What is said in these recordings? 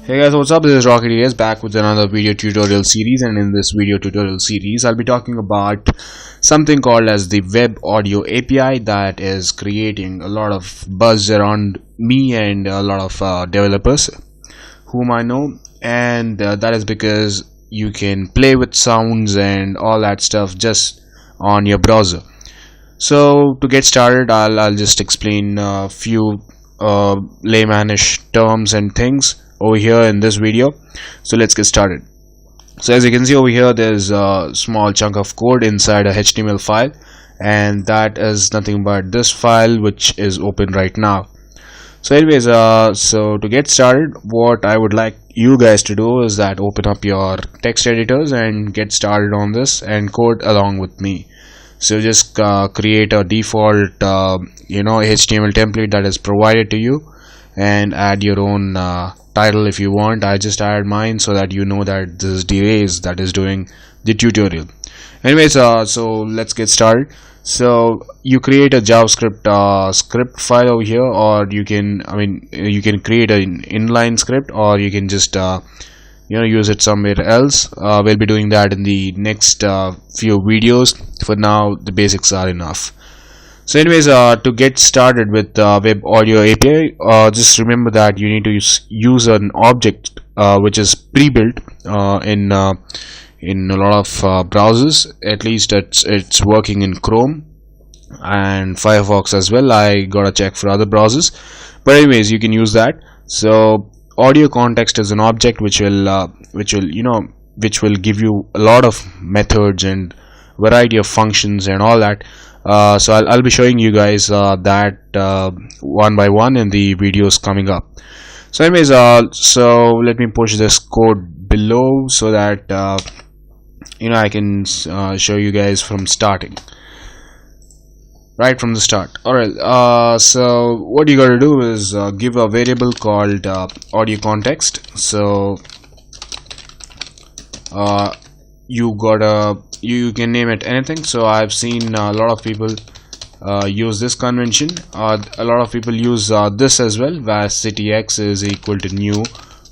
Hey guys, what's up? This is Rocket DeRaze back with another video tutorial series, and in this video tutorial series I'll be talking about something called as the Web Audio API that is creating a lot of buzz around me and a lot of developers whom I know, and that is because you can play with sounds and all that stuff just on your browser. So to get started, I'll just explain a few laymanish terms and things over here in this video. So let's get started. So as you can see over here, there's a small chunk of code inside a HTML file, and that is nothing but this file which is open right now. So anyways, so to get started, what I would like you guys to do is that open up your text editors and get started on this and code along with me. So just create a default HTML template that is provided to you and add your own title if you want. I just added mine so that you know that this is DeRaze that is doing the tutorial. Anyways, so let's get started. So you create a JavaScript script file over here, or you can create an inline script, or you can just use it somewhere else. We'll be doing that in the next few videos. For now, the basics are enough. So anyways, to get started with Web Audio API, just remember that you need to use an object which is pre-built in a lot of browsers. At least it's working in Chrome and Firefox as well. I gotta check for other browsers, but anyways, you can use that. So AudioContext is an object which will give you a lot of methods and variety of functions and all that. So I'll be showing you guys that one by one in the videos coming up. So anyways, so let me push this code below so that I can show you guys from starting, right from the start. Alright, so what you gotta do is give a variable called AudioContext. So you can name it anything. So I've seen a lot of people use this convention. A lot of people use this as well, where CTX is equal to new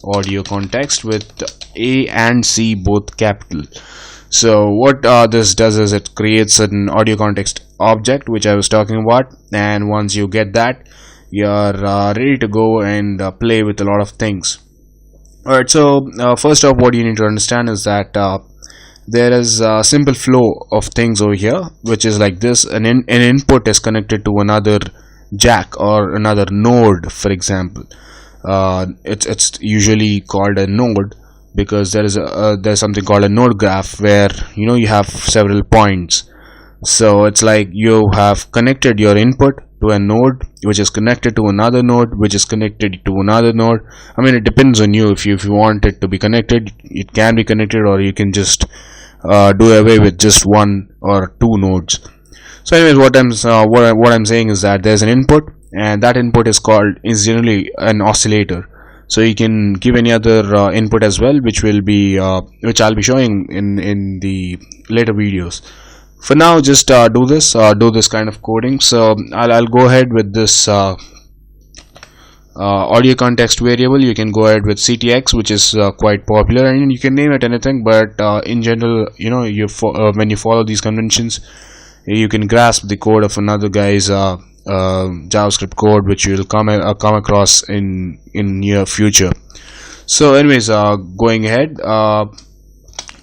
AudioContext with A and C both capital. So what this does is it creates an AudioContext object which I was talking about, and once you get that, you're ready to go and play with a lot of things. Alright, so first off, what you need to understand is that there is a simple flow of things over here, which is like this. An input is connected to another jack or another node. For example, it's usually called a node because there's something called a node graph where you have several points. So it's like you have connected your input to a node which is connected to another node which is connected to another node. I mean, it depends on you. If you want it to be connected, it can be connected, or you can just do away with just one or two nodes. So anyways, what I'm saying is that there's an input, and that input is generally an oscillator. So you can give any other input as well, which I'll be showing in the later videos. For now, just do this kind of coding. So I'll go ahead with this AudioContext variable. You can go ahead with CTX, which is quite popular, and you can name it anything, but in general, when you follow these conventions, you can grasp the code of another guy's JavaScript code, which you'll come across in near future. So anyways, going ahead,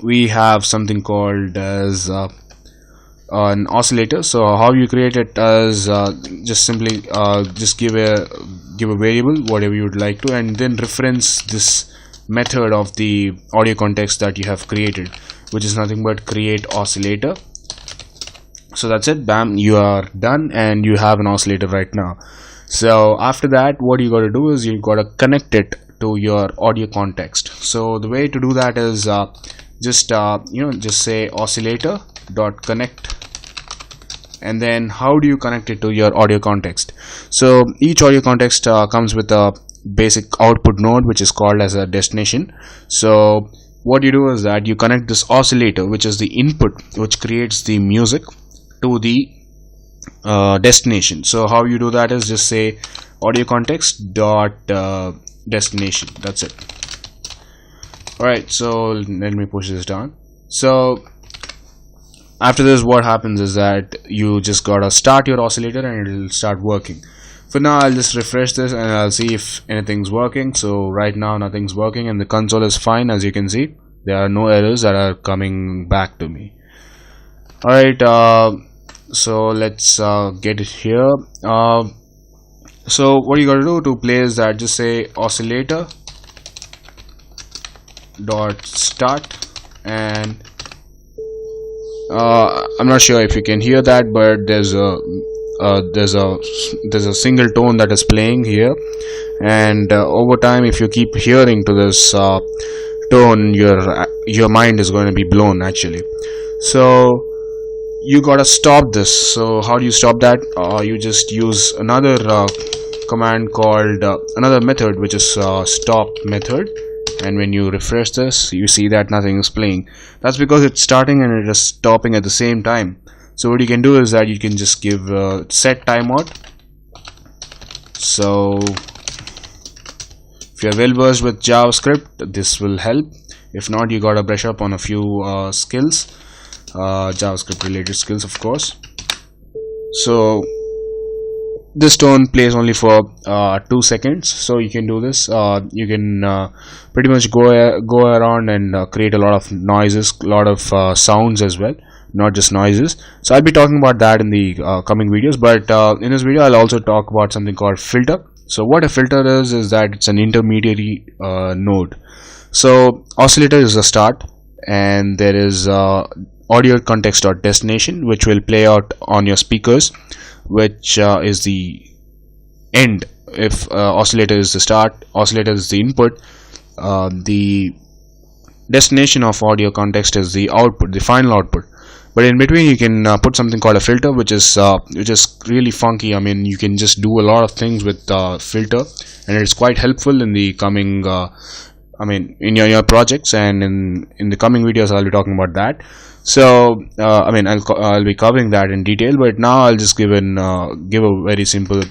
we have something called as an oscillator. So how you create it is just simply just give a variable, whatever you would like to, and then reference this method of the AudioContext that you have created, which is nothing but create oscillator. So that's it. Bam, you are done, and you have an oscillator right now. So after that, what you got to do is you got to connect it to your AudioContext. So the way to do that is just say oscillator.connect. And then how do you connect it to your AudioContext? So each AudioContext comes with a basic output node which is called as a destination. So what you do is that you connect this oscillator, which is the input which creates the music, to the destination. So how you do that is just say AudioContext dot destination. That's it. Alright, so let me push this down. So after this, what happens is that you just gotta start your oscillator and it'll start working. For now, I'll just refresh this and I'll see if anything's working. So right now nothing's working and the console is fine. As you can see, there are no errors that are coming back to me. Alright, so let's get it here. So what you gotta do to play is that just say oscillator dot start, and I'm not sure if you can hear that, but there's a single tone that is playing here, and over time, if you keep hearing to this tone, your mind is going to be blown actually. So you gotta stop this. So how do you stop that? You just use another command called another method, which is stop method. And when you refresh this, you see that nothing is playing. That's because it's starting and it is stopping at the same time. So what you can do is that you can just give set timeout. So if you're well versed with JavaScript, this will help. If not, you gotta brush up on a few skills, JavaScript related skills, of course. So this tone plays only for 2 seconds, so you can do this. You can pretty much go around and create a lot of noises, a lot of sounds as well, not just noises. So I'll be talking about that in the coming videos, but in this video I'll also talk about something called filter. So what a filter is that it's an intermediary node. So oscillator is the start, and there is audio context or destination, which will play out on your speakers, which is the end. If oscillator is the start, oscillator is the input, the destination of audio context is the output, the final output. But in between you can put something called a filter, which is really funky. I mean, you can just do a lot of things with filter, and it's quite helpful in the coming in your projects, and in the coming videos I'll be talking about that. So I'll be covering that in detail, but now I'll just give a very simple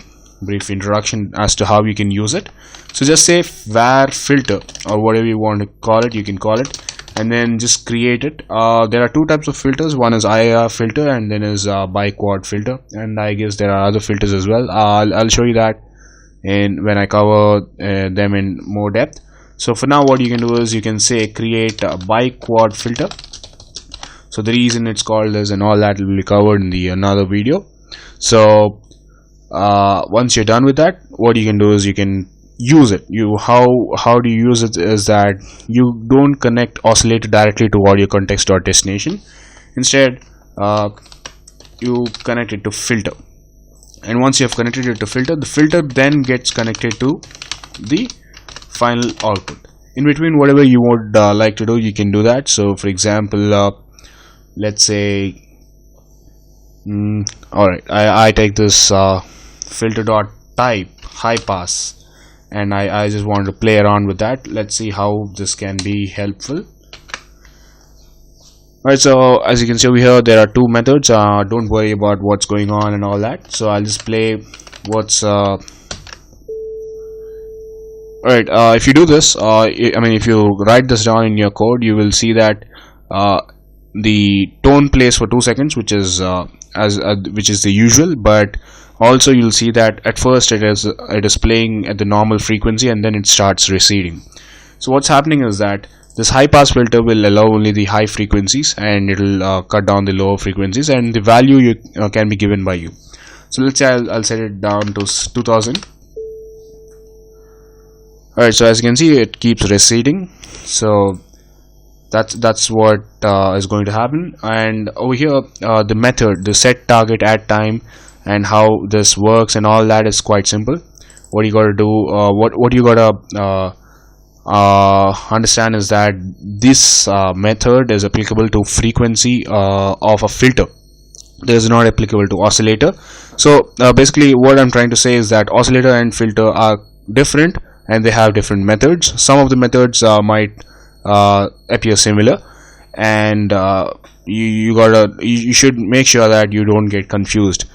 brief introduction as to how you can use it. So just say var filter, or whatever you want to call it, you can call it, and then just create it. There are two types of filters. One is IIR filter, and then is bi-quad filter, and I guess there are other filters as well. I'll show you that when I cover them in more depth. So for now, what you can do is you can say create a bi-quad filter. So the reason it's called this and all that will be covered in the another video. So once you're done with that, what you can do is you can use it. How do you use it is that you don't connect oscillator directly to audio context or destination. Instead, you connect it to filter, and once you have connected it to filter, the filter then gets connected to the final output. In between, whatever you would like to do, you can do that. So for example, let's say alright, I take this filter dot type high pass, and I just want to play around with that. Let's see how this can be helpful. Alright, so as you can see over here, there are two methods. Don't worry about what's going on and all that. So I'll just play what's alright. If you do this, if you write this down in your code, you will see that the tone plays for 2 seconds, which is the usual, but also you'll see that at first it is playing at the normal frequency, and then it starts receding. So what's happening is that this high pass filter will allow only the high frequencies, and it'll cut down the lower frequencies, and the value can be given by you. So let's say I'll set it down to 2000. Alright, so as you can see, it keeps receding. So that's what is going to happen. And over here, the method, the set target at time, and how this works and all that is quite simple. What you gotta do, what you gotta understand is that this method is applicable to frequency of a filter. It is not applicable to oscillator. So basically what I'm trying to say is that oscillator and filter are different, and they have different methods. Some of the methods might appear similar, and you should make sure that you don't get confused.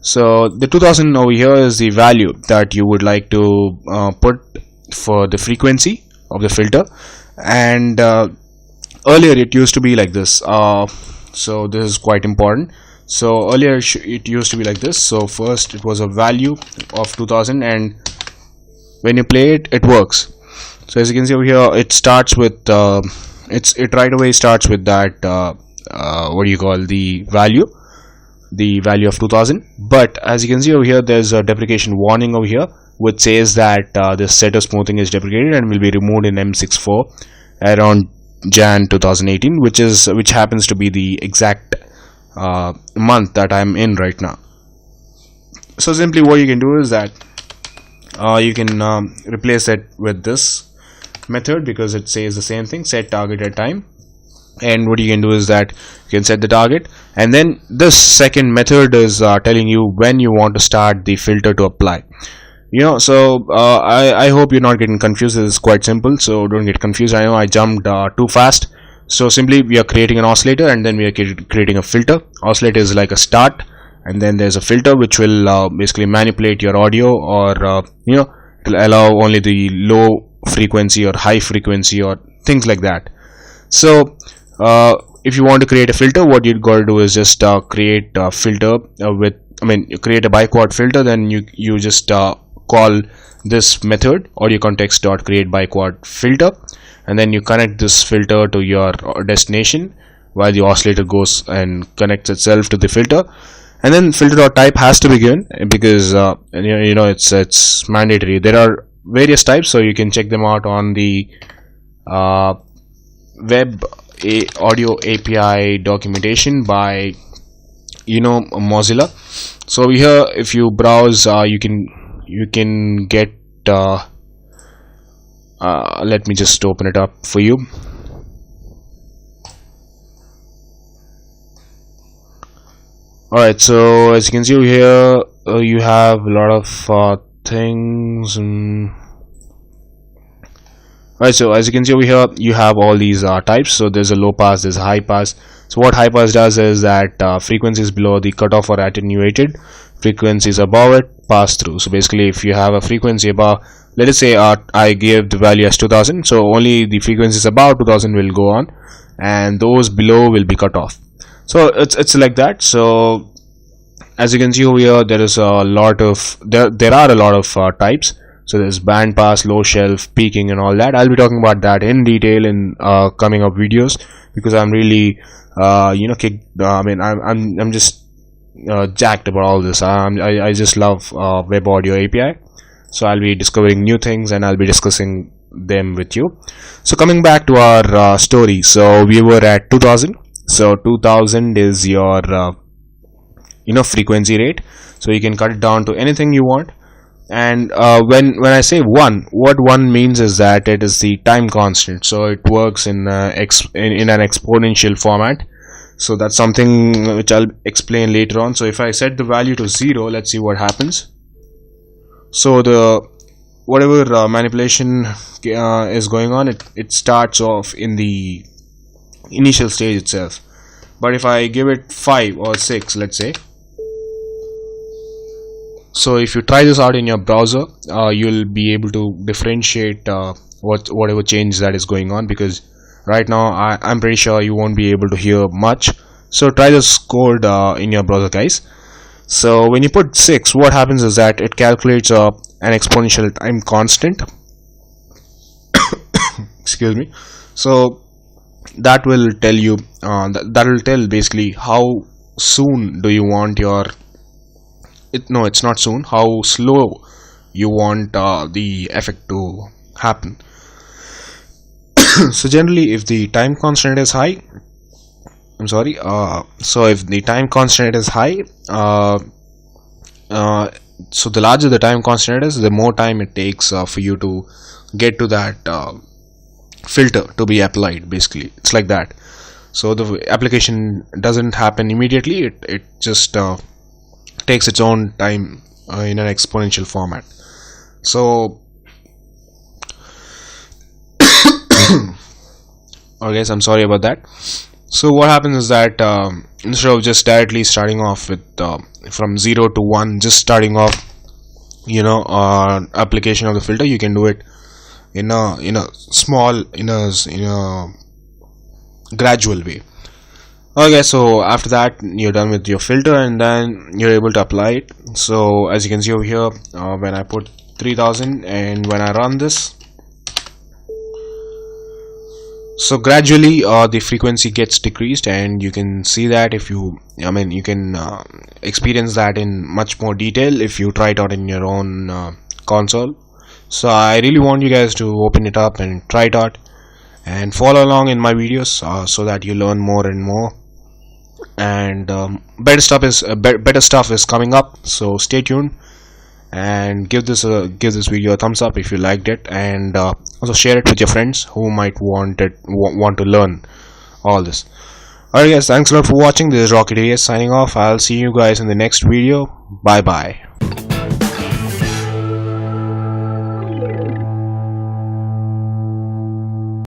So the 2000 over here is the value that you would like to put for the frequency of the filter, And earlier it used to be like this. So this is quite important. So earlier it used to be like this. So first it was a value of 2000, and when you play it, it works. So as you can see over here, it starts with it right away starts with that what do you call the value of 2000. But as you can see over here, there's a deprecation warning over here which says that this setter smoothing is deprecated and will be removed in M64 around Jan 2018, which happens to be the exact month that I'm in right now. So simply what you can do is that you can replace it with this method, because it says the same thing, set target at time. And what you can do is that you can set the target, and then this second method is telling you when you want to start the filter to apply. So I hope you're not getting confused. This is quite simple, so don't get confused. I know I jumped too fast. So simply we are creating an oscillator, and then we are creating a filter. Oscillator is like a start, and then there's a filter which will basically manipulate your audio, or it will allow only the low frequency or high frequency or things like that. So if you want to create a filter, what you've got to do is just create a filter you create a biquad filter. Then you just call this method AudioContext.create biquad filter, and then you connect this filter to your destination while the oscillator goes and connects itself to the filter. And then filter.type has to be given, because it's mandatory. There are various types, so you can check them out on the web audio API documentation by Mozilla. So here, if you browse, you can get let me just open it up for you. Alright, so as you can see over here, you have a lot of things. Alright, so as you can see over here, you have all these types. So there's a low pass, there's a high pass. So what high pass does is that frequencies below the cutoff are attenuated, frequencies above it pass through. So basically, if you have a frequency above, let us say I give the value as 2000, so only the frequencies above 2000 will go on, and those below will be cut off. So it's like that. So as you can see over here, there is a lot of there are a lot of types. So there's band pass, low shelf, peaking, and all that. I'll be talking about that in detail in coming up videos, because I'm really I'm just jacked about all this. I just love web audio API. So I'll be discovering new things, and I'll be discussing them with you. So coming back to our story, so we were at 2000. So 2000 is your frequency rate, so you can cut it down to anything you want. And when I say 1, what 1 means is that it is the time constant, so it works in an exponential format. So that's something which I'll explain later on. So if I set the value to 0, let's see what happens. So the whatever manipulation is going on, it starts off in the initial stage itself. But if I give it 5 or 6, let's say, so if you try this out in your browser, you'll be able to differentiate whatever change that is going on, because right now I'm pretty sure you won't be able to hear much. So try this code in your browser, guys. So when you put 6, what happens is that it calculates an exponential time constant. Excuse me. So that will tell you that will tell basically how soon do you want your it's not soon, how slow you want the effect to happen. So generally, if the time constant is high, so if the time constant is high, so the larger the time constant is, the more time it takes for you to get to that filter to be applied. Basically, it's like that. So the application doesn't happen immediately, it just takes its own time in an exponential format. So okay, so I'm sorry about that. So what happens is that instead of just directly starting off with from 0 to 1, just starting off application of the filter, you can do it in a small in a gradual way. Okay, so after that you're done with your filter, and then you're able to apply it. So as you can see over here, when I put 3000 and when I run this, so gradually the frequency gets decreased, and you can see that if you you can experience that in much more detail if you try it out in your own console. So I really want you guys to open it up and try it out and follow along in my videos, so that you learn more and more. And better stuff is coming up, so stay tuned and give this video a thumbs up if you liked it, and also share it with your friends who might want to learn all this. Alright guys, thanks a lot for watching. This is DeRaze signing off. I'll see you guys in the next video. Bye bye.